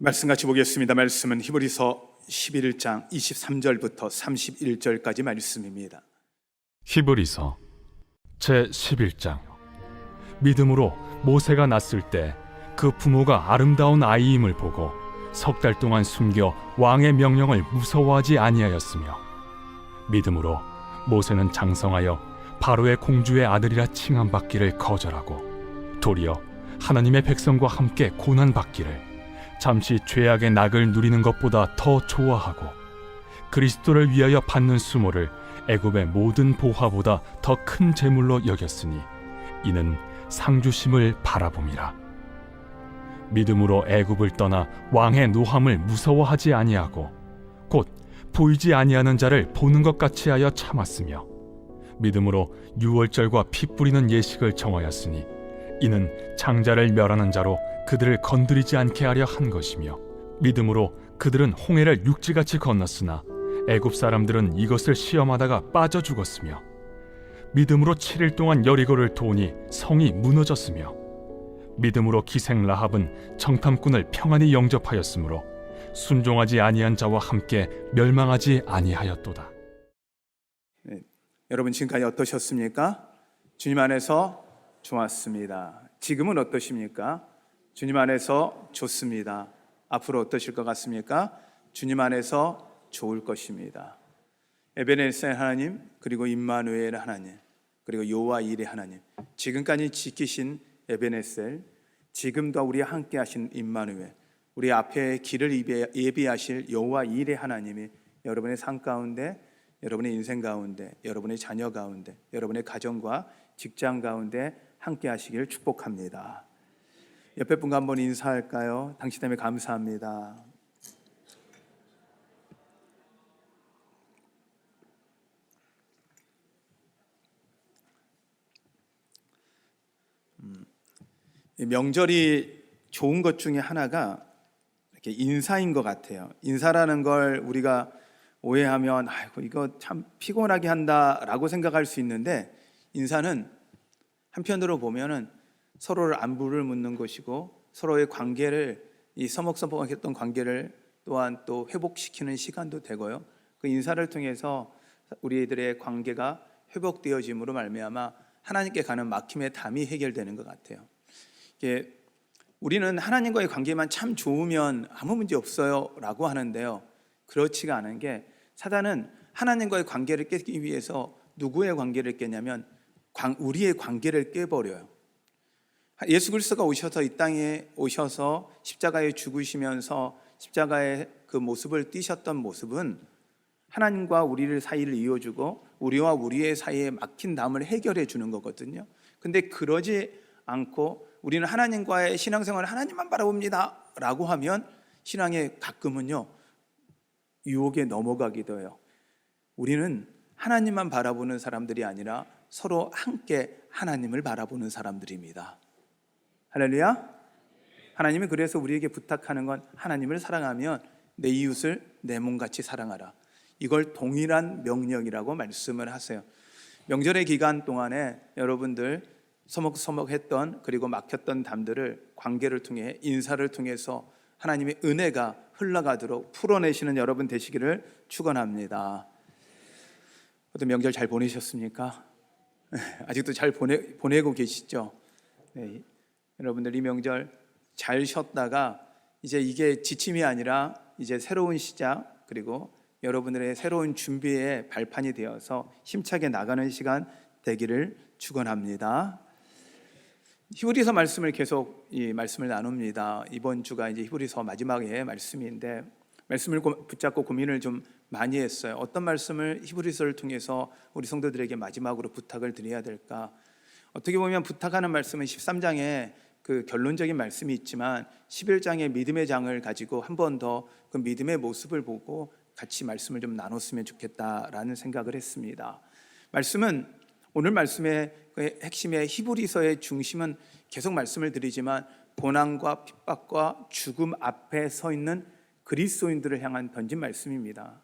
말씀 같이 보겠습니다. 말씀은 히브리서 11장 23절부터 31절까지 말씀입니다. 히브리서 제11장. 믿음으로 모세가 낳았을 때 그 부모가 아름다운 아이임을 보고 석 달 동안 숨겨 왕의 명령을 무서워하지 아니하였으며, 믿음으로 모세는 장성하여 바로의 공주의 아들이라 칭함받기를 거절하고 도리어 하나님의 백성과 함께 고난받기를 잠시 죄악의 낙을 누리는 것보다 더 좋아하고, 그리스도를 위하여 받는 수모를 애굽의 모든 보화보다 더 큰 재물로 여겼으니 이는 상주심을 바라봄이라. 믿음으로 애굽을 떠나 왕의 노함을 무서워하지 아니하고 곧 보이지 아니하는 자를 보는 것 같이 하여 참았으며, 믿음으로 유월절과 피 뿌리는 예식을 정하였으니 이는 장자를 멸하는 자로 그들을 건드리지 않게 하려 한 것이며, 믿음으로 그들은 홍해를 육지같이 건넜으나 애굽 사람들은 이것을 시험하다가 빠져 죽었으며, 믿음으로 7일 동안 여리고를 도우니 성이 무너졌으며, 믿음으로 기생 라합은 정탐꾼을 평안히 영접하였으므로 순종하지 아니한 자와 함께 멸망하지 아니하였도다. 여러분 지금까지 어떠셨습니까? 주님 안에서 좋았습니다. 지금은 어떠십니까? 주님 안에서 좋습니다. 앞으로 어떠실 것 같습니까? 주님 안에서 좋을 것입니다. 에베네셀 하나님, 그리고 임마누엘 하나님, 그리고 여호와 이레 하나님, 지금까지 지키신 에베네셀, 지금도 우리 함께 하신 임마누엘, 우리 앞에 길을 예비하실 여호와 이레 하나님이 여러분의 삶 가운데, 여러분의 인생 가운데, 여러분의 자녀 가운데, 여러분의 가정과 직장 가운데 함께 하시기를 축복합니다. 옆에 분과 한번 인사할까요? 당신 때문에 감사합니다. 명절이 좋은 것 중에 하나가 이렇게 인사인 것 같아요. 인사라는 걸 우리가 오해하면 아이고 이거 참 피곤하게 한다라고 생각할 수 있는데, 인사는 한편으로 보면은 서로를 안부를 묻는 것이고 서로의 관계를, 이 서먹서먹했던 관계를 또한 또 회복시키는 시간도 되고요. 그 인사를 통해서 우리들의 관계가 회복되어짐으로 말미암아 하나님께 가는 막힘의 담이 해결되는 것 같아요. 우리는 하나님과의 관계만 참 좋으면 아무 문제 없어요 라고 하는데요, 그렇지가 않은 게, 사단은 하나님과의 관계를 깨기 위해서 누구의 관계를 깨냐면 우리의 관계를 깨버려요. 예수 그리스도가 오셔서 이 땅에 오셔서 십자가에 죽으시면서 십자가의 그 모습을 띠셨던 모습은 하나님과 우리를 사이를 이어주고 우리와 우리의 사이에 막힌 담을 해결해 주는 거거든요. 근데 그러지 않고 우리는 하나님과의 신앙생활을 하나님만 바라봅니다 라고 하면 신앙에 가끔은요 유혹에 넘어가기도 해요. 우리는 하나님만 바라보는 사람들이 아니라 서로 함께 하나님을 바라보는 사람들입니다. 할렐루야. 하나님이 그래서 우리에게 부탁하는 건 하나님을 사랑하면 내 이웃을 내 몸같이 사랑하라. 이걸 동일한 명령이라고 말씀을 하세요. 명절의 기간 동안에 여러분들 서먹서먹했던, 그리고 막혔던 담들을 관계를 통해, 인사를 통해서 하나님의 은혜가 흘러가도록 풀어내시는 여러분 되시기를 축원합니다. 어떤 명절 잘 보내셨습니까? 아직도 잘 보내고 계시죠? 네. 여러분들 이 명절 잘 쉬었다가 이제 이게 지침이 아니라 이제 새로운 시작, 그리고 여러분들의 새로운 준비의 발판이 되어서 힘차게 나가는 시간 되기를 축원합니다. 히브리서 말씀을 계속 말씀을 나눕니다. 이번 주가 이제 히브리서 마지막의 말씀인데, 말씀을 붙잡고 고민을 좀 많이 했어요. 어떤 말씀을 히브리서를 통해서 우리 성도들에게 마지막으로 부탁을 드려야 될까? 어떻게 보면 부탁하는 말씀은 13장에 그 결론적인 말씀이 있지만 11장의 믿음의 장을 가지고 한 번 더 그 믿음의 모습을 보고 같이 말씀을 좀 나눴으면 좋겠다라는 생각을 했습니다. 말씀은, 오늘 말씀의 그 핵심의 히브리서의 중심은 계속 말씀을 드리지만 고난과 핍박과 죽음 앞에 서 있는 그리스도인들을 향한 던진 말씀입니다.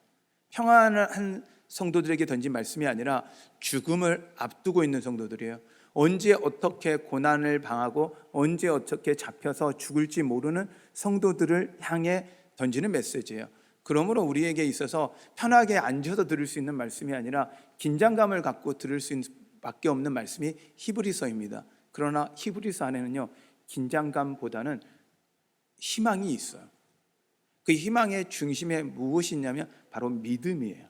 평안한 성도들에게 던진 말씀이 아니라 죽음을 앞두고 있는 성도들이에요. 언제 어떻게 고난을 당하고 언제 어떻게 잡혀서 죽을지 모르는 성도들을 향해 던지는 메시지예요. 그러므로 우리에게 있어서 편하게 앉아서 들을 수 있는 말씀이 아니라 긴장감을 갖고 들을 수 있는 밖에 없는 말씀이 히브리서입니다. 그러나 히브리서 안에는요, 긴장감보다는 희망이 있어요. 그 희망의 중심에 무엇이 있냐면 바로 믿음이에요.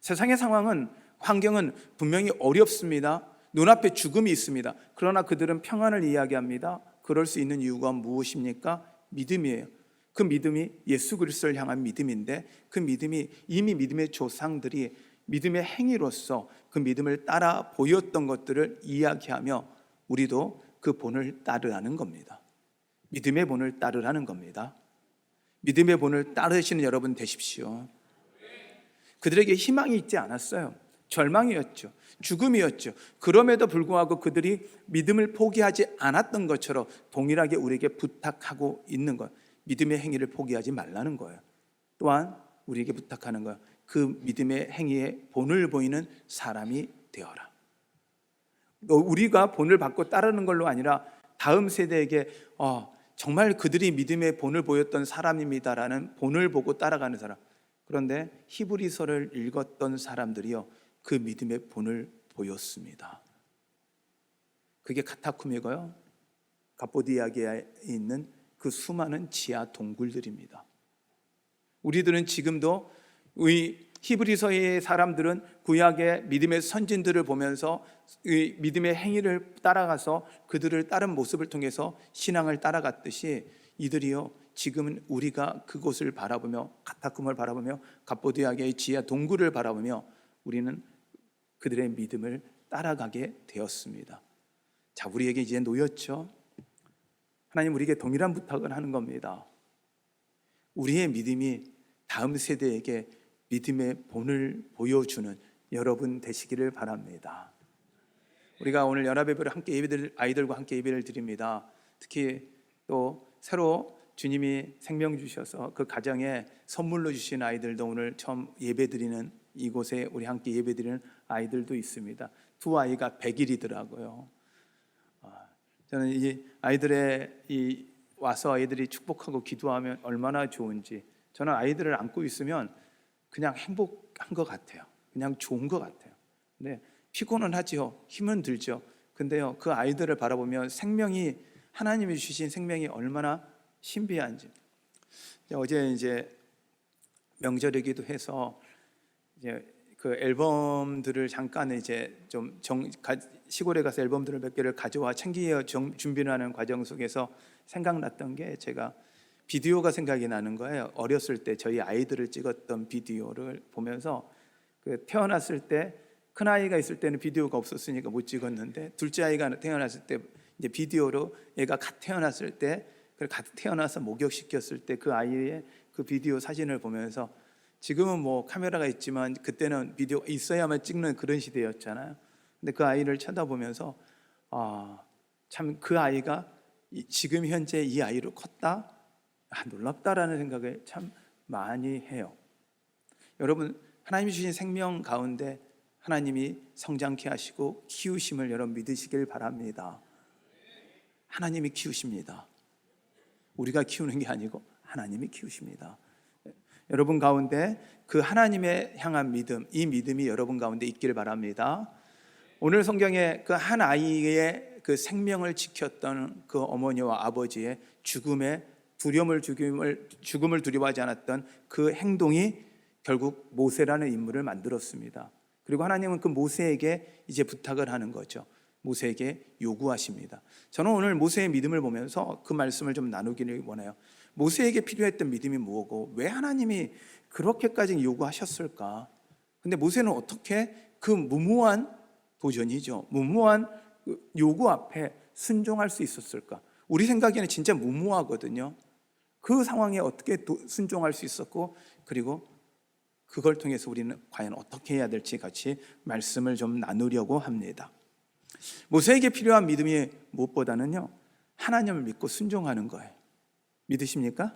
세상의 상황은, 환경은 분명히 어렵습니다. 눈앞에 죽음이 있습니다. 그러나 그들은 평안을 이야기합니다. 그럴 수 있는 이유가 무엇입니까? 믿음이에요. 그 믿음이 예수 그리스도를 향한 믿음인데, 그 믿음이 이미 믿음의 조상들이 믿음의 행위로서 그 믿음을 따라 보였던 것들을 이야기하며 우리도 그 본을 따르라는 겁니다. 믿음의 본을 따르라는 겁니다. 믿음의 본을 따르시는 여러분 되십시오. 그들에게 희망이 있지 않았어요. 절망이었죠. 죽음이었죠. 그럼에도 불구하고 그들이 믿음을 포기하지 않았던 것처럼 동일하게 우리에게 부탁하고 있는 것, 믿음의 행위를 포기하지 말라는 거예요. 또한 우리에게 부탁하는 거예요. 그 믿음의 행위에 본을 보이는 사람이 되어라. 우리가 본을 받고 따르는 걸로 아니라 다음 세대에게 정말 그들이 믿음의 본을 보였던 사람입니다라는 본을 보고 따라가는 사람. 그런데 히브리서를 읽었던 사람들이요, 그 믿음의 본을 보였습니다. 그게 카타쿰이고요, 갑보디아기아에 있는 그 수많은 지하 동굴들입니다. 우리들은 지금도 이 히브리서의 사람들은 구약의 믿음의 선진들을 보면서 이 믿음의 행위를 따라가서 그들을 따른 모습을 통해서 신앙을 따라갔듯이 이들이요, 지금은 우리가 그곳을 바라보며 카타쿰을 바라보며 갑보디아기아의 지하 동굴을 바라보며 우리는 그들의 믿음을 따라가게 되었습니다. 자, 우리에게 이제 놓였죠. 하나님 우리에게 동일한 부탁을 하는 겁니다. 우리의 믿음이 다음 세대에게 믿음의 본을 보여주는 여러분 되시기를 바랍니다. 우리가 오늘 연합예배를 함께 아이들과 함께 예배를 드립니다. 특히 또 새로 주님이 생명 주셔서 그 가정에 선물로 주신 아이들도 오늘 처음 예배 드리는 이곳에 우리 함께 예배 드리는 아이들도 있습니다. 두 아이가 100일이더라고요. 저는 이 아이들의 와서 아이들이 축복하고 기도하면 얼마나 좋은지, 저는 아이들을 안고 있으면 그냥 행복한 것 같아요. 그냥 좋은 것 같아요. 근데 피곤은 하지요. 힘은 들죠. 근데요, 그 아이들을 바라보면 생명이, 하나님이 주신 생명이 얼마나 신비한지. 어제 이제 명절이기도 해서 이제 그 앨범들을 잠깐 이제 좀 시골에 가서 앨범들을 몇 개를 가져와 챙겨 준비를 하는 과정 속에서 생각났던 게, 제가 비디오가 생각이 나는 거예요. 어렸을 때 저희 아이들을 찍었던 비디오를 보면서 그 태어났을 때, 큰 아이가 있을 때는 비디오가 없었으니까 못 찍었는데 둘째 아이가 태어났을 때 이제 비디오로 얘가 갓 태어났을 때, 갓 태어나서 목욕시켰을 때 그 아이의 그 비디오 사진을 보면서, 지금은 뭐 카메라가 있지만 그때는 비디오가 있어야만 찍는 그런 시대였잖아요. 근데 그 아이를 쳐다보면서 참 그 아이가 지금 현재 이 아이로 컸다? 놀랍다라는 생각을 참 많이 해요. 여러분, 하나님이 주신 생명 가운데 하나님이 성장케 하시고 키우심을 여러분 믿으시길 바랍니다. 하나님이 키우십니다. 우리가 키우는 게 아니고 하나님이 키우십니다. 여러분 가운데 그 하나님의 향한 믿음, 이 믿음이 여러분 가운데 있기를 바랍니다. 오늘 성경에 그 한 아이의 그 생명을 지켰던 그 어머니와 아버지의 죽음을 두려워하지 않았던 그 행동이 결국 모세라는 인물을 만들었습니다. 그리고 하나님은 그 모세에게 이제 부탁을 하는 거죠. 모세에게 요구하십니다. 저는 오늘 모세의 믿음을 보면서 그 말씀을 좀 나누기를 원해요. 모세에게 필요했던 믿음이 뭐고 왜 하나님이 그렇게까지 요구하셨을까? 근데 모세는 어떻게 그 무모한 도전이죠, 무모한 요구 앞에 순종할 수 있었을까? 우리 생각에는 진짜 무모하거든요. 그 상황에 어떻게 순종할 수 있었고, 그리고 그걸 통해서 우리는 과연 어떻게 해야 될지 같이 말씀을 좀 나누려고 합니다. 모세에게 필요한 믿음이 무엇보다는요, 하나님을 믿고 순종하는 거예요. 믿으십니까?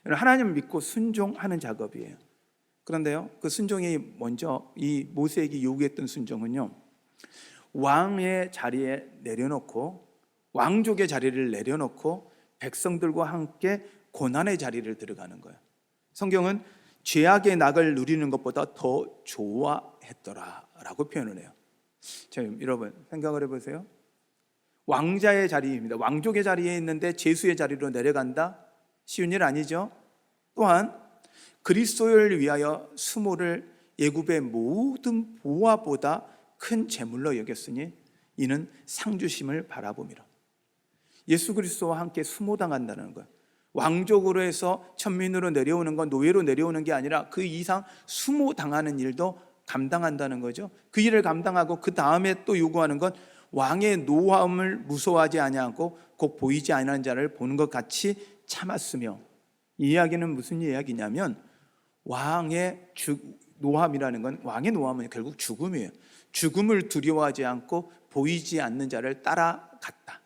하나님을 믿고 순종하는 작업이에요. 그런데요, 그 순종이 먼저 이 모세에게 요구했던 순종은요, 왕의 자리에 내려놓고, 왕족의 자리를 내려놓고 백성들과 함께 고난의 자리를 들어가는 거예요. 성경은 죄악의 낙을 누리는 것보다 더 좋아했더라라고 표현을 해요. 자, 여러분 생각을 해보세요. 왕자의 자리입니다. 왕족의 자리에 있는데 제수의 자리로 내려간다? 쉬운 일 아니죠. 또한 그리스도를 위하여 수모를 애굽의 모든 보화보다 큰 재물로 여겼으니 이는 상주심을 바라봄이라. 예수 그리스도와 함께 수모당한다는 거예요. 왕족으로 해서 천민으로 내려오는 건, 노예로 내려오는 게 아니라 그 이상 수모당하는 일도 감당한다는 거죠. 그 일을 감당하고 그 다음에 또 요구하는 건 왕의 노함을 무서워하지 아니하고 곧 보이지 않는 자를 보는 것 같이 참았으며, 이 이야기는 무슨 이야기냐면 왕의 노함이라는 건, 왕의 노함은 결국 죽음이에요. 죽음을 두려워하지 않고 보이지 않는 자를 따라갔다,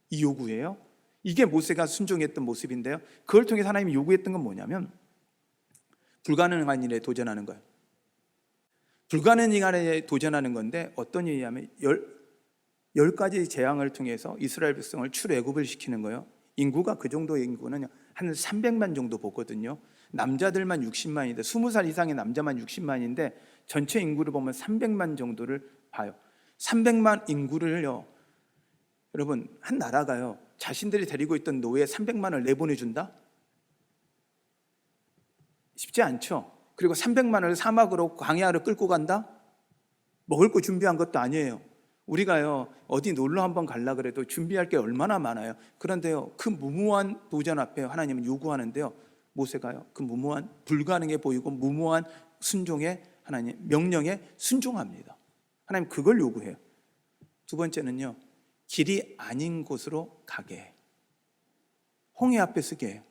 이 요구예요. 이게 모세가 순종했던 모습인데요, 그걸 통해 하나님이 요구했던 건 뭐냐면 불가능한 일에 도전하는 거예요. 불가능한 일에 도전하는 건데 어떤 일이냐면 10가지 재앙을 통해서 이스라엘 백성을 출애굽을 시키는 거예요. 인구가 그 정도의 인구는 한 300만 정도 보거든요. 남자들만 60만인데 20살 이상의 남자만 60만인데 전체 인구를 보면 300만 정도를 봐요. 300만 인구를요, 여러분, 한 나라가요 자신들이 데리고 있던 노예 300만을 내보내준다? 쉽지 않죠. 그리고 300만을 사막으로, 광야로 끌고 간다? 먹을 거 준비한 것도 아니에요. 우리가요 어디 놀러 한번 가려고 그래도 준비할 게 얼마나 많아요. 그런데요 그 무모한 도전 앞에 하나님은 요구하는데요, 모세가요 그 무모한, 불가능해 보이고 무모한 순종에, 하나님 명령에 순종합니다. 하나님 그걸 요구해요. 두 번째는요, 길이 아닌 곳으로 가게 해. 홍해 앞에 서게 해요.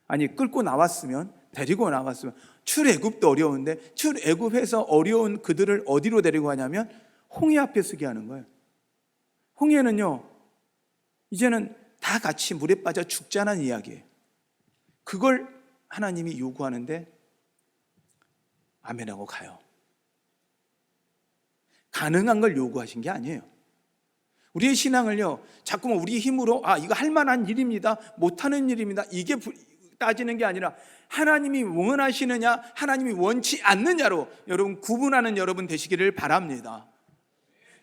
아니 끌고 나왔으면, 데리고 나왔으면, 출애굽도 어려운데 출애굽해서 어려운 그들을 어디로 데리고 가냐면 홍해 앞에 서게 하는 거예요. 홍해는요 이제는 다 같이 물에 빠져 죽자는 이야기예요. 그걸 하나님이 요구하는데 아멘하고 가요. 가능한 걸 요구하신 게 아니에요. 우리의 신앙을요 자꾸만 우리 힘으로 이거 할 만한 일입니다, 못하는 일입니다, 이게 따지는 게 아니라 하나님이 원하시느냐, 하나님이 원치 않느냐로 여러분 구분하는 여러분 되시기를 바랍니다.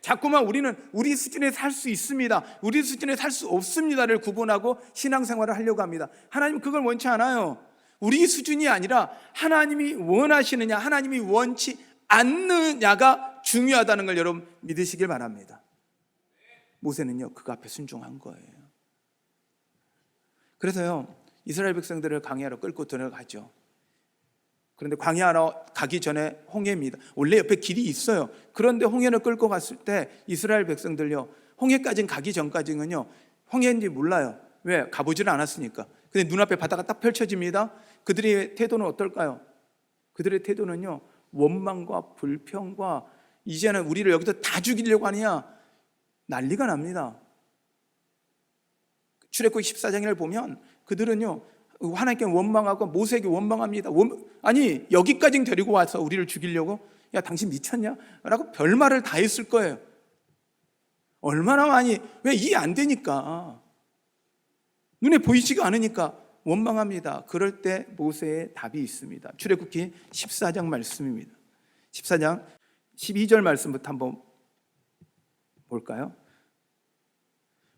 자꾸만 우리는 우리 수준에 살 수 있습니다, 우리 수준에 살 수 없습니다를 구분하고 신앙생활을 하려고 합니다. 하나님은 그걸 원치 않아요. 우리 수준이 아니라 하나님이 원하시느냐, 하나님이 원치 않느냐가 중요하다는 걸 여러분 믿으시길 바랍니다. 모세는요 그 앞에 순종한 거예요. 그래서요 이스라엘 백성들을 광야로 끌고 들어가죠. 그런데 광야로 가기 전에 홍해입니다. 원래 옆에 길이 있어요. 그런데 홍해를 끌고 갔을 때 이스라엘 백성들요 홍해까지 가기 전까지는요 홍해인지 몰라요. 왜? 가보지를 않았으니까. 근데 눈앞에 바다가 딱 펼쳐집니다. 그들의 태도는 어떨까요? 그들의 태도는요 원망과 불평과, 이제는 우리를 여기서 다 죽이려고 하느냐, 난리가 납니다. 출애굽 14장을 보면 그들은요 하나님께 원망하고 모세에게 원망합니다. 아니 여기까지 데리고 와서 우리를 죽이려고? 야 당신 미쳤냐? 라고 별말을 다 했을 거예요. 얼마나 많이, 왜 이해 안 되니까, 눈에 보이지가 않으니까 원망합니다. 그럴 때 모세의 답이 있습니다. 출애굽기 14장 말씀입니다. 14장 12절 말씀부터 한번 볼까요?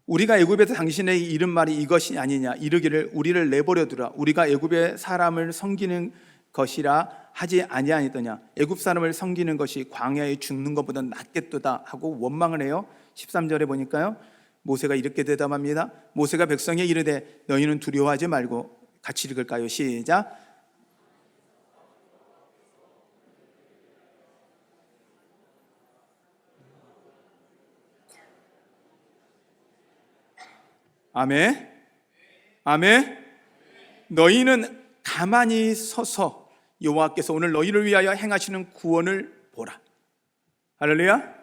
우리가 애굽에서 당신의 이른 말이 이것이 아니냐, 이르기를 우리를 내버려 두라, 우리가 애굽의 사람을 섬기는 것이라 하지 아니하니더냐. 애굽 사람을 섬기는 것이 광야에 죽는 것보다 낫겠도다 하고 원망을 해요. 13절에 보니까요 모세가 이렇게 대답합니다. 모세가 백성에 이르되 너희는 두려워하지 말고, 같이 읽을까요? 시작. 아멘. 아멘. 너희는 가만히 서서 여호와께서 오늘 너희를 위하여 행하시는 구원을 보라. 할렐루야.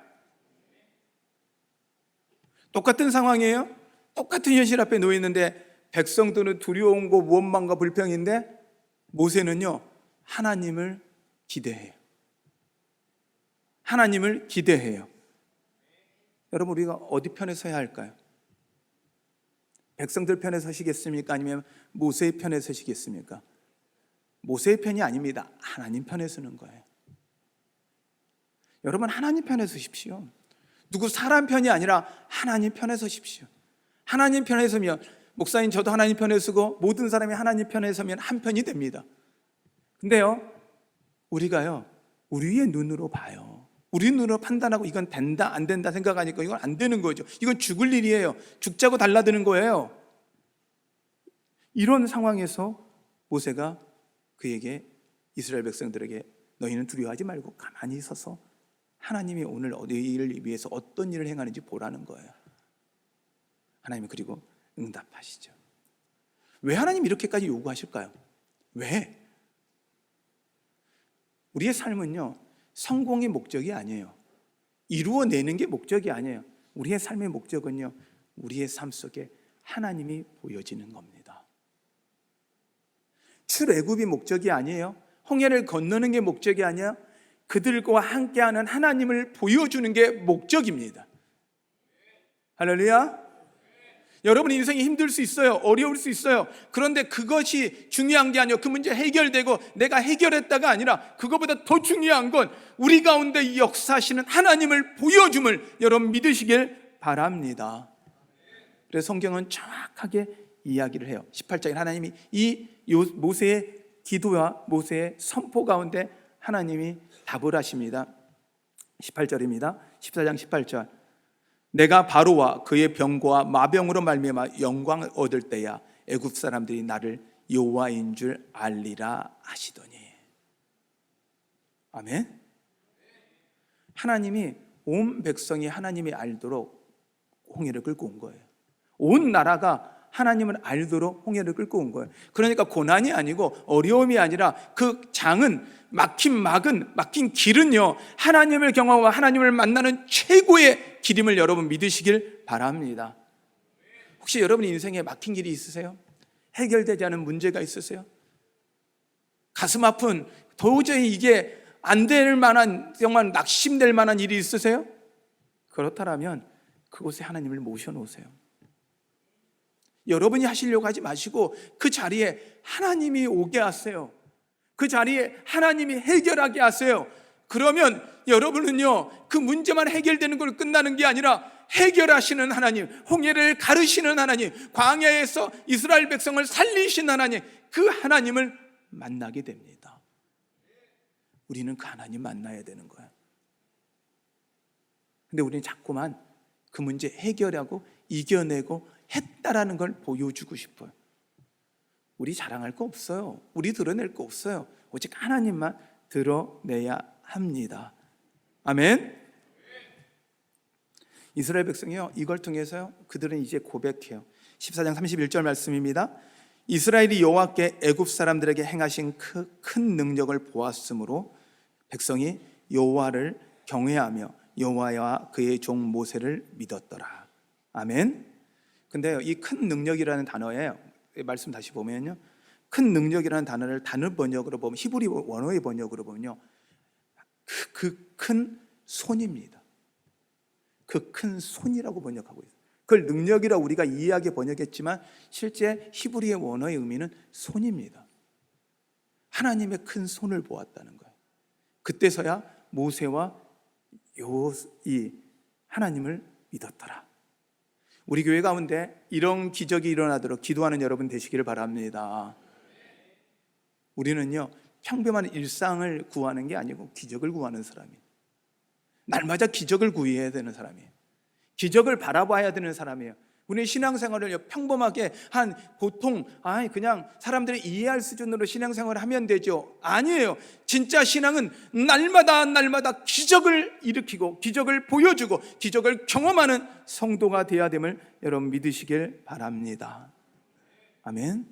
똑같은 상황이에요. 똑같은 현실 앞에 놓여 있는데 백성들은 두려운 거 원망과 불평인데 모세는요 하나님을 기대해요. 하나님을 기대해요. 여러분, 우리가 어디 편에 서야 할까요? 백성들 편에 서시겠습니까? 아니면 모세의 편에 서시겠습니까? 모세의 편이 아닙니다. 하나님 편에 서는 거예요. 여러분, 하나님 편에 서십시오. 누구 사람 편이 아니라 하나님 편에 서십시오. 하나님 편에 서면, 목사님 저도 하나님 편에 서고 모든 사람이 하나님 편에 서면 한 편이 됩니다. 근데요, 우리가요, 우리의 눈으로 봐요. 우리 눈으로 판단하고 이건 된다 안 된다 생각하니까 이건 안 되는 거죠. 이건 죽을 일이에요. 죽자고 달라드는 거예요. 이런 상황에서 모세가 그에게, 이스라엘 백성들에게, 너희는 두려워하지 말고 가만히 서서 하나님이 오늘 너희를 위해서 어떤 일을 행하는지 보라는 거예요. 하나님이 그리고 응답하시죠. 왜 하나님이 이렇게까지 요구하실까요? 왜? 우리의 삶은요, 성공이 목적이 아니에요. 이루어내는 게 목적이 아니에요. 우리의 삶의 목적은요, 우리의 삶 속에 하나님이 보여지는 겁니다. 출애굽이 목적이 아니에요. 홍해를 건너는 게 목적이 아니에요. 그들과 함께하는 하나님을 보여주는 게 목적입니다. 할렐루야. 여러분 인생이 힘들 수 있어요. 어려울 수 있어요. 그런데 그것이 중요한 게 아니에요. 그 문제 해결되고 내가 해결했다가 아니라, 그것보다 더 중요한 건 우리 가운데 역사하시는 하나님을 보여줌을 여러분 믿으시길 바랍니다. 그래서 성경은 정확하게 이야기를 해요. 18장에 하나님이 이 모세의 기도와 모세의 선포 가운데 하나님이 답을 하십니다. 18절입니다. 14장 18절. 내가 바로와 그의 병과 마병으로 말미암아 영광을 얻을 때야 애굽 사람들이 나를 여호와인 줄 알리라 하시더니. 아멘. 하나님이 온 백성이 하나님이 알도록 홍해를 끌고 온 거예요. 온 나라가 하나님을 알도록 홍해를 끌고 온 거예요. 그러니까 고난이 아니고 어려움이 아니라 그 장은, 막힌 길은요, 하나님을 경험하고 하나님을 만나는 최고의 길임을 여러분 믿으시길 바랍니다. 혹시 여러분 인생에 막힌 길이 있으세요? 해결되지 않은 문제가 있으세요? 가슴 아픈, 도저히 이게 안 될 만한, 정말 낙심될 만한 일이 있으세요? 그렇다면 그곳에 하나님을 모셔놓으세요. 여러분이 하시려고 하지 마시고 그 자리에 하나님이 오게 하세요. 그 자리에 하나님이 해결하게 하세요. 그러면 여러분은요, 그 문제만 해결되는 걸 끝나는 게 아니라 해결하시는 하나님, 홍해를 가르시는 하나님, 광야에서 이스라엘 백성을 살리신 하나님, 그 하나님을 만나게 됩니다. 우리는 그 하나님 만나야 되는 거야. 근데 우리는 자꾸만 그 문제 해결하고 이겨내고 했다라는 걸 보여주고 싶어요. 우리 자랑할 거 없어요. 우리 드러낼 거 없어요. 오직 하나님만 드러내야 합니다. 아멘. 이스라엘 백성이요, 이걸 통해서요, 그들은 이제 고백해요. 14장 31절 말씀입니다. 이스라엘이 여호와께 애굽 사람들에게 행하신 큰 능력을 보았으므로 백성이 여호와를 경외하며 여호와와 그의 종 모세를 믿었더라. 아멘. 근데 이 큰 능력이라는 단어에 말씀 다시 보면요, 큰 능력이라는 단어를 단어 번역으로 보면, 히브리 원어의 번역으로 보면요, 그 큰 손입니다. 그 큰 손이라고 번역하고 있어요. 그걸 능력이라고 우리가 이해하게 번역했지만 실제 히브리의 원어의 의미는 손입니다. 하나님의 큰 손을 보았다는 거예요. 그때서야 모세와 이 하나님을 믿었더라. 우리 교회 가운데 이런 기적이 일어나도록 기도하는 여러분 되시기를 바랍니다. 우리는요, 평범한 일상을 구하는 게 아니고 기적을 구하는 사람이에요. 날마다 기적을 구해야 되는 사람이에요. 기적을 바라봐야 되는 사람이에요. 우리 신앙생활을 평범하게 한 보통 그냥 사람들이 이해할 수준으로 신앙생활을 하면 되죠. 아니에요. 진짜 신앙은 날마다 기적을 일으키고 기적을 보여주고 기적을 경험하는 성도가 되어야 됨을 여러분 믿으시길 바랍니다. 아멘.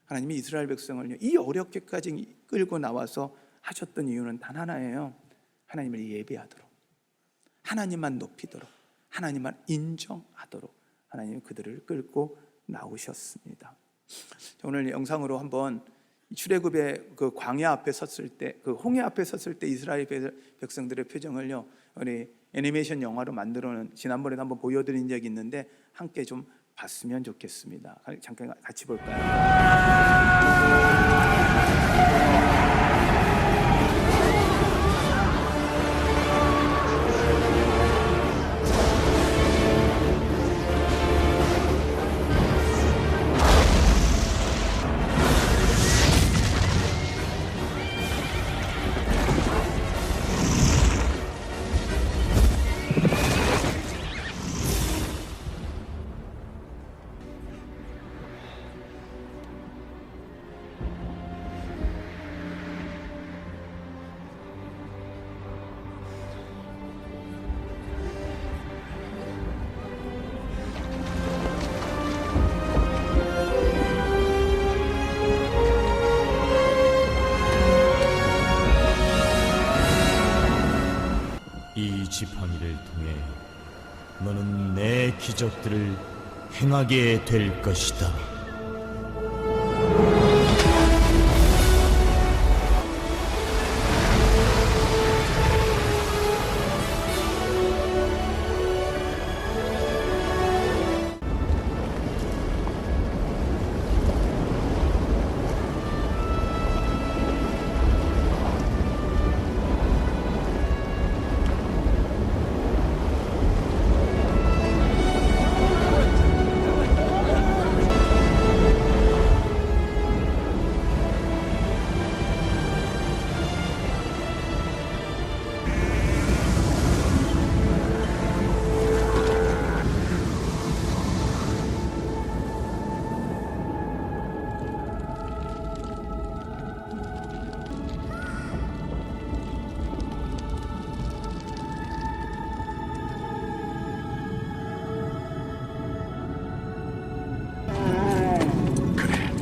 하나님이 이스라엘 백성을 이 어렵게까지 끌고 나와서 하셨던 이유는 단 하나예요. 하나님을 예배하도록, 하나님만 높이도록, 하나님만 인정하도록 하나님이 그들을 끌고 나오셨습니다. 오늘 영상으로 한번 출애굽의 그 광야 앞에 섰을 때, 그 홍해 앞에 섰을 때 이스라엘 백성들의 표정을요, 우리 애니메이션 영화로 만들어놓은, 지난번에도 한번 보여드린 적이 있는데 함께 좀 봤으면 좋겠습니다. 잠깐 같이 볼까요? 이 지팡이를 통해 너는 내 기적들을 행하게 될 것이다.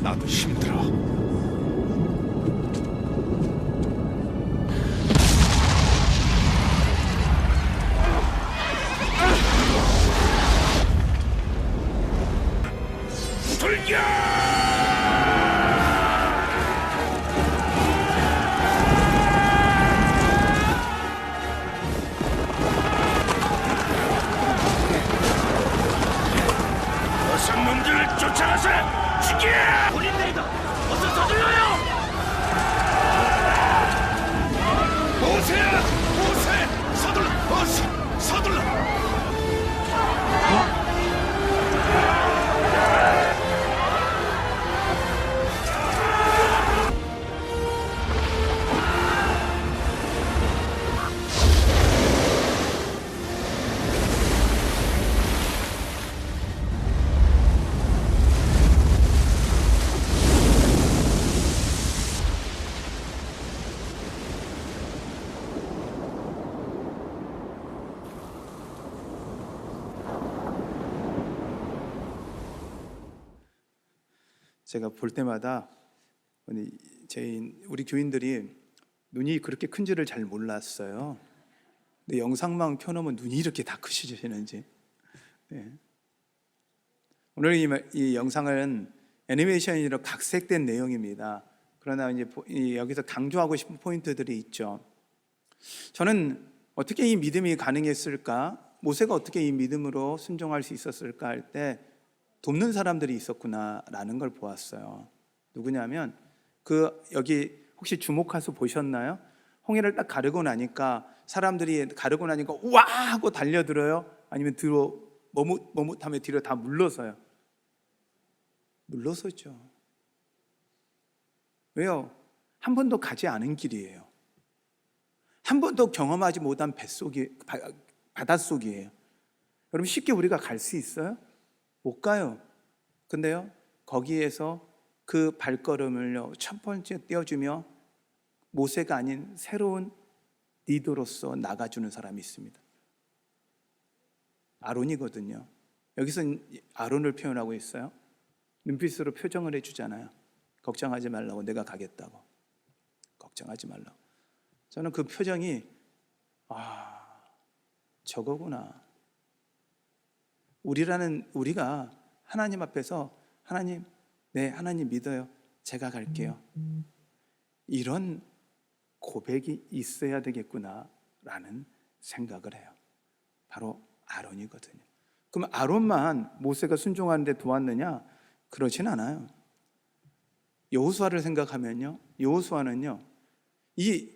나도 힘들어. 돌격! 어서 놈들을 쫓아가서 죽여! 본인들이다! 어서 서둘러요! 모세야! 모세! 서둘러! 어서! 서둘러! 제가 볼 때마다 우리 교인들이 눈이 그렇게 큰 줄을 잘 몰랐어요. 근데 영상만 켜놓으면 눈이 이렇게 다 크시지는지. 네. 오늘 이 영상은 애니메이션이라 각색된 내용입니다. 그러나 이제 여기서 강조하고 싶은 포인트들이 있죠. 저는 어떻게 이 믿음이 가능했을까? 모세가 어떻게 이 믿음으로 순종할 수 있었을까 할 때 돕는 사람들이 있었구나라는 걸 보았어요. 누구냐면 여기 혹시 주목해서 보셨나요? 홍해를 딱 가르고 나니까 사람들이 가르고 나니까 와 하고 달려들어요? 아니면 뒤로 머뭇하며 뒤로 다 물러서요? 물러서죠. 왜요? 한 번도 가지 않은 길이에요. 한 번도 경험하지 못한 바닷속이에요. 여러분 쉽게 우리가 갈 수 있어요? 못 가요. 근데요, 거기에서 그 발걸음을 첫 번째 떼어주며 모세가 아닌 새로운 리더로서 나가주는 사람이 있습니다. 아론이거든요. 여기서 아론을 표현하고 있어요. 눈빛으로 표정을 해주잖아요. 걱정하지 말라고, 내가 가겠다고. 걱정하지 말라고. 저는 그 표정이 저거구나. 우리가 하나님 앞에서 하나님, 네, 하나님 믿어요. 제가 갈게요. 이런 고백이 있어야 되겠구나라는 생각을 해요. 바로 아론이거든요. 그럼 아론만 모세가 순종하는데 도왔느냐? 그렇진 않아요. 여호수아를 생각하면요, 여호수아는요,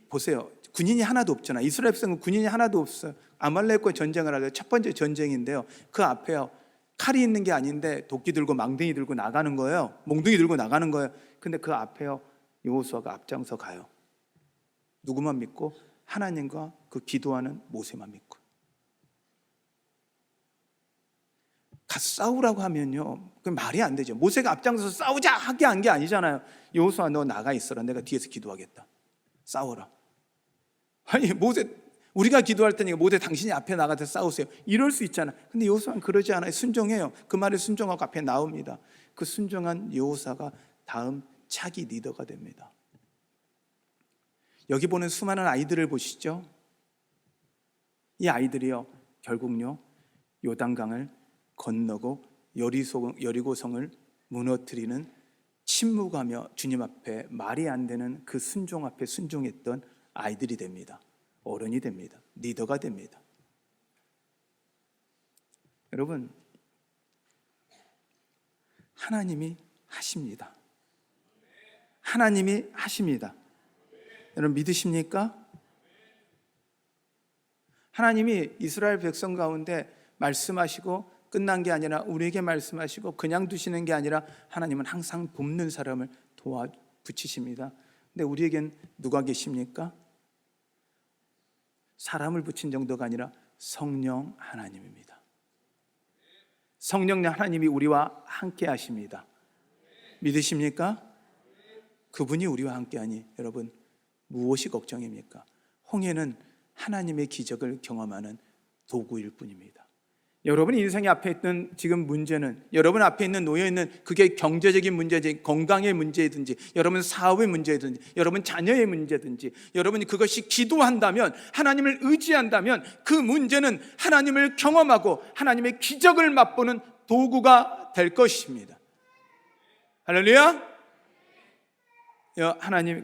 보세요, 군인이 하나도 없잖아. 이스라엘 백성은 군인이 하나도 없어요. 아말렉과 전쟁을 하려 첫 번째 전쟁인데요, 그 앞에요 칼이 있는 게 아닌데 도끼 들고 망둥이 들고 나가는 거예요. 몽둥이 들고 나가는 거예요. 근데 그 앞에요 여호수아가 앞장서 가요. 누구만 믿고? 하나님과 그 기도하는 모세만 믿고. 가서 싸우라고 하면요, 그 말이 안 되죠. 모세가 앞장서서 싸우자 하게 한 게 아니잖아요. 여호수아 너 나가 있어라. 내가 뒤에서 기도하겠다. 싸워라. 아니 우리가 기도할 테니까 모세 당신이 앞에 나가서 싸우세요. 이럴 수 있잖아. 근데 여호수아는 그러지 않아요. 순종해요. 그 말에 순종하고 앞에 나옵니다. 그 순종한 여호수아가 다음 차기 리더가 됩니다. 여기 보는 수많은 아이들을 보시죠. 이 아이들이요 결국요 요단강을 건너고 여리고성을 무너뜨리는 침묵하며 주님 앞에 말이 안 되는 그 순종 앞에 순종했던 아이들이 됩니다. 어른이 됩니다. 리더가 됩니다. 여러분, 하나님이 하십니다. 하나님이 하십니다. 여러분 믿으십니까? 하나님이 이스라엘 백성 가운데 말씀하시고 끝난 게 아니라 우리에게 말씀하시고 그냥 두시는 게 아니라 하나님은 항상 돕는 사람을 도와 붙이십니다. 근데 우리에겐 누가 계십니까? 사람을 붙인 정도가 아니라 성령 하나님입니다. 성령 하나님이 우리와 함께 하십니다. 믿으십니까? 그분이 우리와 함께 하니 여러분 무엇이 걱정입니까? 홍해는 하나님의 기적을 경험하는 도구일 뿐입니다. 여러분 인생의 앞에 있던 지금 문제는, 여러분 앞에 있는 놓여 있는 그게 경제적인 문제든지 건강의 문제든지 여러분 사업의 문제든지 여러분 자녀의 문제든지 여러분이 그것이 기도한다면 하나님을 의지한다면 그 문제는 하나님을 경험하고 하나님의 기적을 맛보는 도구가 될 것입니다. 할렐루야.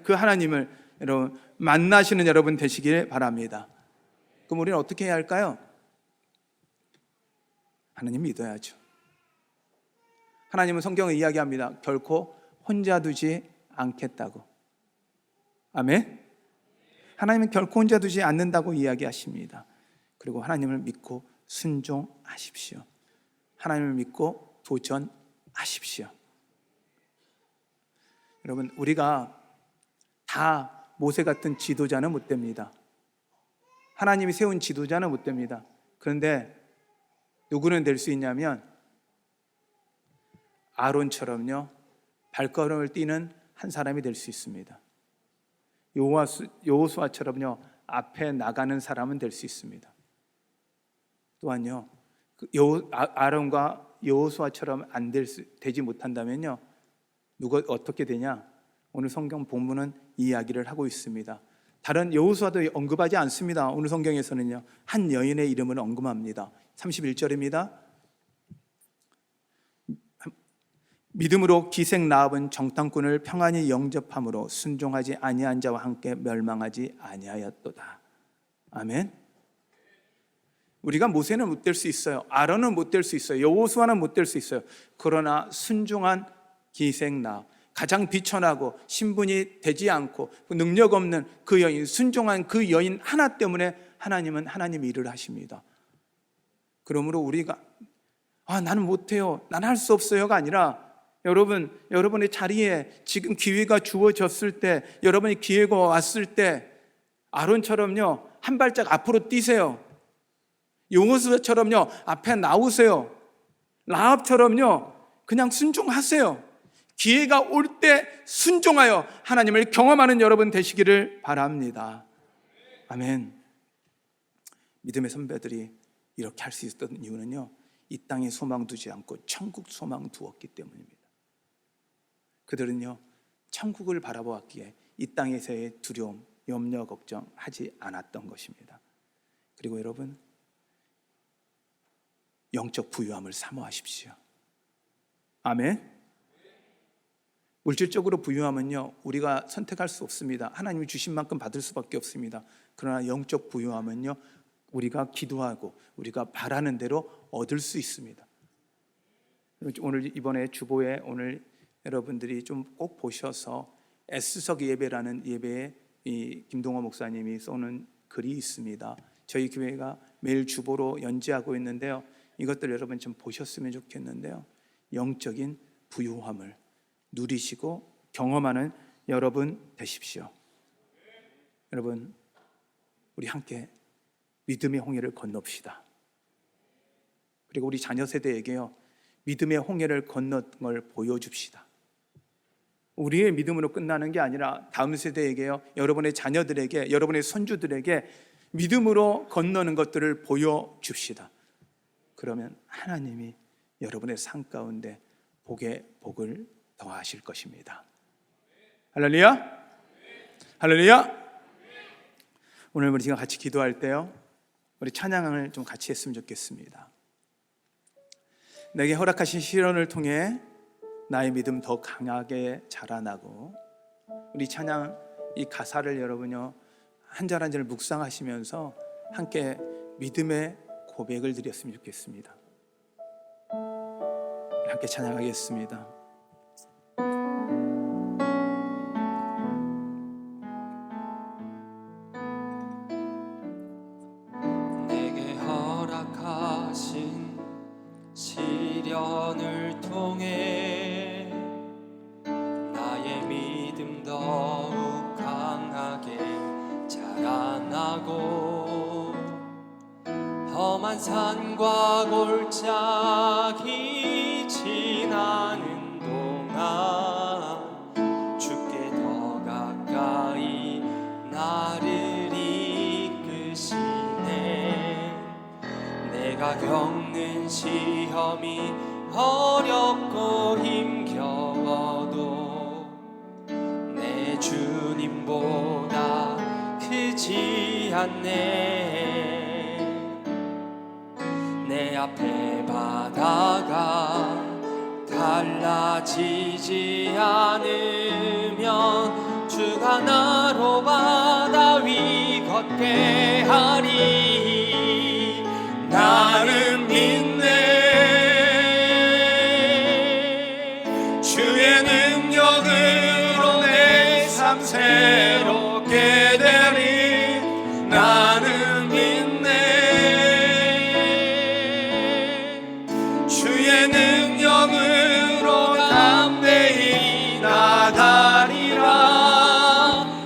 그 하나님을 여러분 만나시는 여러분 되시길 바랍니다. 그럼 우리는 어떻게 해야 할까요? 하나님 믿어야죠. 하나님은 성경에 이야기합니다. 결코 혼자 두지 않겠다고. 아멘. 하나님은 결코 혼자 두지 않는다고 이야기하십니다. 그리고 하나님을 믿고 순종하십시오. 하나님을 믿고 도전하십시오. 여러분 우리가 다 모세 같은 지도자는 못 됩니다. 하나님이 세운 지도자는 못 됩니다. 그런데 누구는 될 수 있냐면 아론처럼요 발걸음을 뛰는 한 사람이 될 수 있습니다. 여호수아처럼요 앞에 나가는 사람은 될 수 있습니다. 또한요 아론과 여호수아처럼 되지 못한다면요 누가 어떻게 되냐? 오늘 성경 본문은 이야기를 하고 있습니다. 다른 여호수아도 언급하지 않습니다. 오늘 성경에서는요 한 여인의 이름을 언급합니다. 31절입니다. 믿음으로 기생 라합은 정탐꾼을 평안히 영접함으로 순종하지 아니한 자와 함께 멸망하지 아니하였도다. 아멘. 우리가 모세는 못 될 수 있어요. 아론은 못 될 수 있어요. 여호수아는 못 될 수 있어요. 그러나 순종한 기생 라합, 가장 비천하고 신분이 되지 않고 능력 없는 그 여인, 순종한 그 여인 하나 때문에 하나님은 하나님의 일을 하십니다. 그러므로 우리가 나는 못해요, 난 할 수 없어요가 아니라 여러분의 자리에 지금 기회가 주어졌을 때, 여러분이 기회가 왔을 때 아론처럼요 한 발짝 앞으로 뛰세요. 여호수아처럼요 앞에 나오세요. 라합처럼요 그냥 순종하세요. 기회가 올 때 순종하여 하나님을 경험하는 여러분 되시기를 바랍니다. 아멘. 믿음의 선배들이 이렇게 할 수 있었던 이유는요 이 땅에 소망 두지 않고 천국 소망 두었기 때문입니다. 그들은요 천국을 바라보았기에 이 땅에서의 두려움, 염려, 걱정하지 않았던 것입니다. 그리고 여러분 영적 부유함을 사모하십시오. 아멘. 물질적으로 부유함은요 우리가 선택할 수 없습니다. 하나님이 주신 만큼 받을 수밖에 없습니다. 그러나 영적 부유함은요 우리가 기도하고 우리가 바라는 대로 얻을 수 있습니다. 오늘 이번에 주보에 오늘 여러분들이 좀 꼭 보셔서 S석 예배라는 예배에 이 김동호 목사님이 쏘는 글이 있습니다. 저희 교회가 매일 주보로 연재하고 있는데요. 이것들 여러분 좀 보셨으면 좋겠는데요. 영적인 부유함을 누리시고 경험하는 여러분 되십시오. 여러분, 우리 함께 믿음의 홍해를 건넙시다. 그리고 우리 자녀 세대에게요, 믿음의 홍해를 건넌 걸 보여줍시다. 우리의 믿음으로 끝나는 게 아니라 다음 세대에게요, 여러분의 자녀들에게, 여러분의 손주들에게 믿음으로 건너는 것들을 보여줍시다. 그러면 하나님이 여러분의 삶 가운데 복에 복을 더하실 것입니다. 할렐루야! 할렐루야! 오늘 우리가 같이 기도할 때요, 우리 찬양을 좀 같이 했으면 좋겠습니다. 내게 허락하신 시련을 통해 나의 믿음 더 강하게 자라나고, 우리 찬양 이 가사를 여러분요 한 절 한 절 묵상하시면서 함께 믿음의 고백을 드렸으면 좋겠습니다. 함께 찬양하겠습니다. 내게 허락하신 시련을 통해 나의 믿음 더욱 강하게 자라나고, 험한 산과 골짜기 지나는 동안 주께 더 가까이 나를 이끄시네. 내가 겪는 시험이 어렵고 힘겨워도 내 주님보다 크지 않네. 내 앞에 바다가 갈라지지 않으면 주가 나로 바다 위 걷게 하리. 나는 믿네. 주의 능력으로 내 삶 새롭게 되리. 나는 믿네. 주의 능력으로 담대히 나가리라.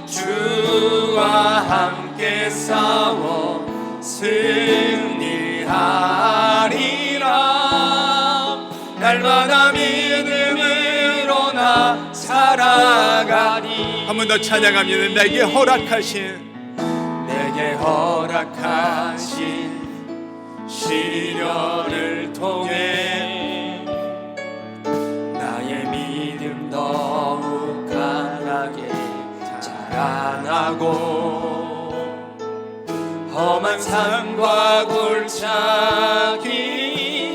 주와 함께 싸워 승리하리라. 날마다 믿음으로 나 살아가리. 한 번 더 찬양합니다. 내게 허락하신 시련을 통해 나의 믿음 더욱 강하게 자라나고, 험한 산과 골짜기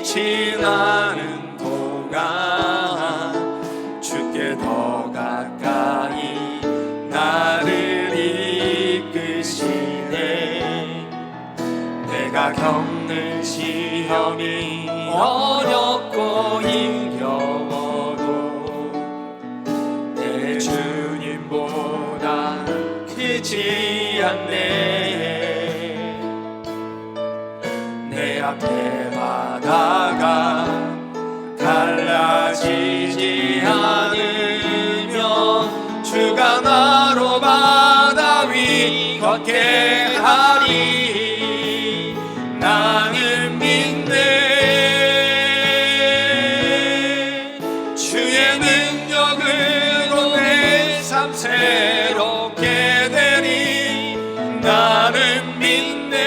지나는 동안 주께 더 가까이 나를 이끄시네. 내가 겪는 시험이 어렵고 힘겨워도 내 주님보다 크지 않네. 내 앞에 바다가 갈라지지 않으면 주가 나로 바다 위 걷게 하리. 나는 믿네. 주의 능력으로 내 삶 새롭게 되리. 나는 믿네.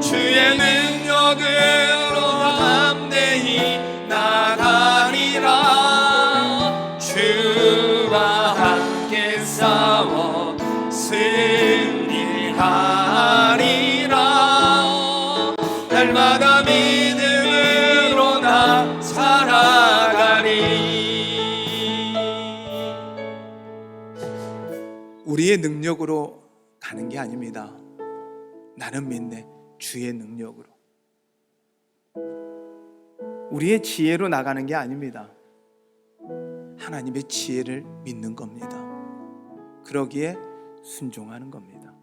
주의 능력으로 담대히 나가리라. 주와 함께 싸워 승리하리라. 날마다 믿음으로 나 살아가리. 우리의 능력으로 가는 게 아닙니다. 나는 믿네. 주의 능력으로. 우리의 지혜로 나가는 게 아닙니다. 하나님의 지혜를 믿는 겁니다. 그러기에 순종하는 겁니다.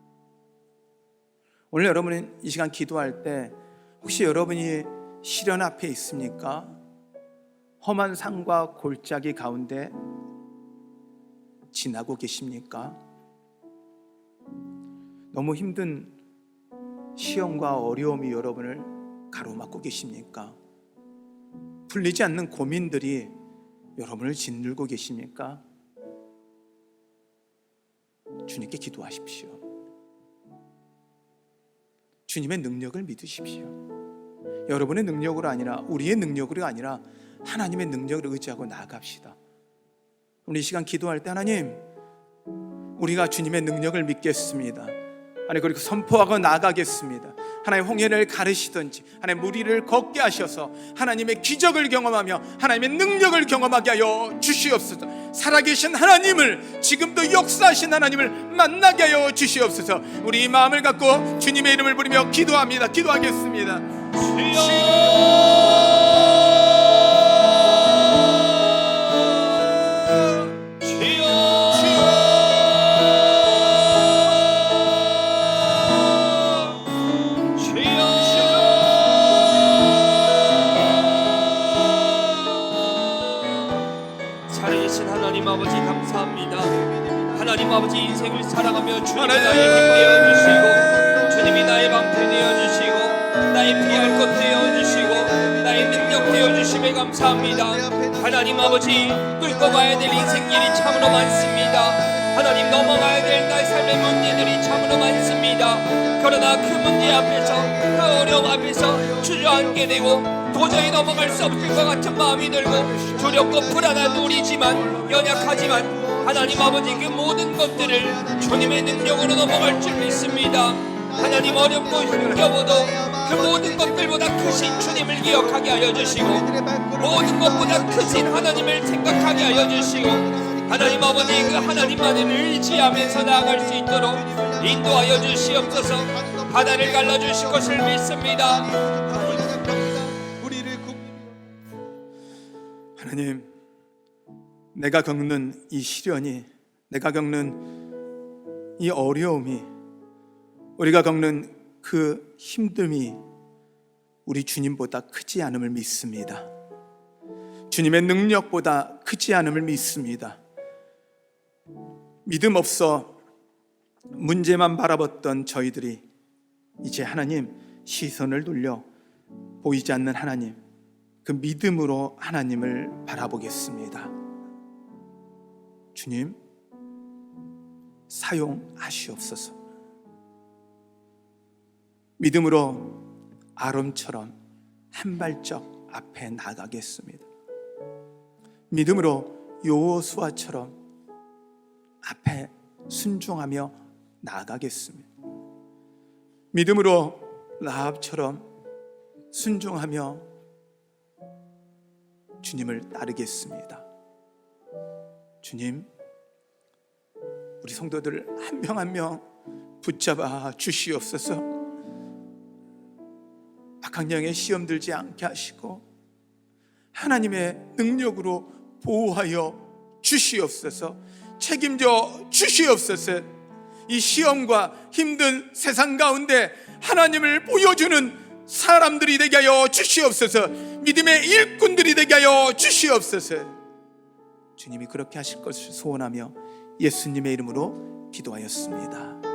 오늘 여러분이 이 시간 기도할 때 혹시 여러분이 시련 앞에 있습니까? 험한 산과 골짜기 가운데 지나고 계십니까? 너무 힘든 시험과 어려움이 여러분을 가로막고 계십니까? 풀리지 않는 고민들이 여러분을 짓누르고 계십니까? 주님께 기도하십시오. 주님의 능력을 믿으십시오. 여러분의 능력으로 아니라, 우리의 능력으로 아니라 하나님의 능력을 의지하고 나아갑시다. 오늘 이 시간 기도할 때 하나님, 우리가 주님의 능력을 믿겠습니다. 하나님, 그리고 선포하고 나아가겠습니다. 하나님, 홍해를 가르시든지 하나님 무리를 걷게 하셔서 하나님의 기적을 경험하며 하나님의 능력을 경험하게 하여 주시옵소서. 살아계신 하나님을, 지금도 역사하신 하나님을 만나게 하여 주시옵소서. 우리 이 마음을 갖고 주님의 이름을 부르며 기도합니다. 기도하겠습니다. 살아계신 하나님 아버지 감사합니다. 하나님 아버지, 인생을 살아가며 주님이 나의 힘 되어주시고 주님이 나의 방패 되어주시고 나의 피할 것 되어주시고 나의 능력 되어주심에 감사합니다. 하나님 아버지, 끌고 가야 될 인생길이 참으로 많습니다. 하나님, 넘어가야 될 나의 삶의 문제들이 참으로 많습니다. 그러나 그 문제 앞에서, 그 어려움 앞에서 주저앉게 되고 도저히 넘어갈 수 없을 것 같은 마음이 들고 두렵고 불안한 우리지만, 연약하지만 하나님 아버지, 그 모든 것들을 주님의 능력으로 넘어갈 줄 믿습니다. 하나님, 어렵고 힘겨워도 그 모든 것들보다 크신 주님을 기억하게 하여 주시고 모든 것보다 크신 하나님을 생각하게 하여 주시고 하나님 아버지, 그 하나님만을 의지하면서 나아갈 수 있도록 인도하여 주시옵소서. 바다를 갈라주실 것을 믿습니다. 하나님, 내가 겪는 이 시련이, 내가 겪는 이 어려움이, 우리가 겪는 그 힘듦이 우리 주님보다 크지 않음을 믿습니다. 주님의 능력보다 크지 않음을 믿습니다. 믿음 없어 문제만 바라봤던 저희들이 이제 하나님, 시선을 돌려 보이지 않는 하나님, 그 믿음으로 하나님을 바라보겠습니다. 주님, 사용하시옵소서. 믿음으로 아론처럼 한 발짝 앞에 나가겠습니다. 믿음으로 여호수아처럼 앞에 순종하며 나아가겠습니다. 믿음으로 라합처럼 순종하며 주님을 따르겠습니다. 주님, 우리 성도들 한 명 한 명 붙잡아 주시옵소서. 악학령에 시험 들지 않게 하시고 하나님의 능력으로 보호하여 주시옵소서. 책임져 주시옵소서. 이 시험과 힘든 세상 가운데 하나님을 보여주는 사람들이 되게 하여 주시옵소서. 믿음의 일꾼들이 되게 하여 주시옵소서. 주님이 그렇게 하실 것을 소원하며 예수님의 이름으로 기도하였습니다.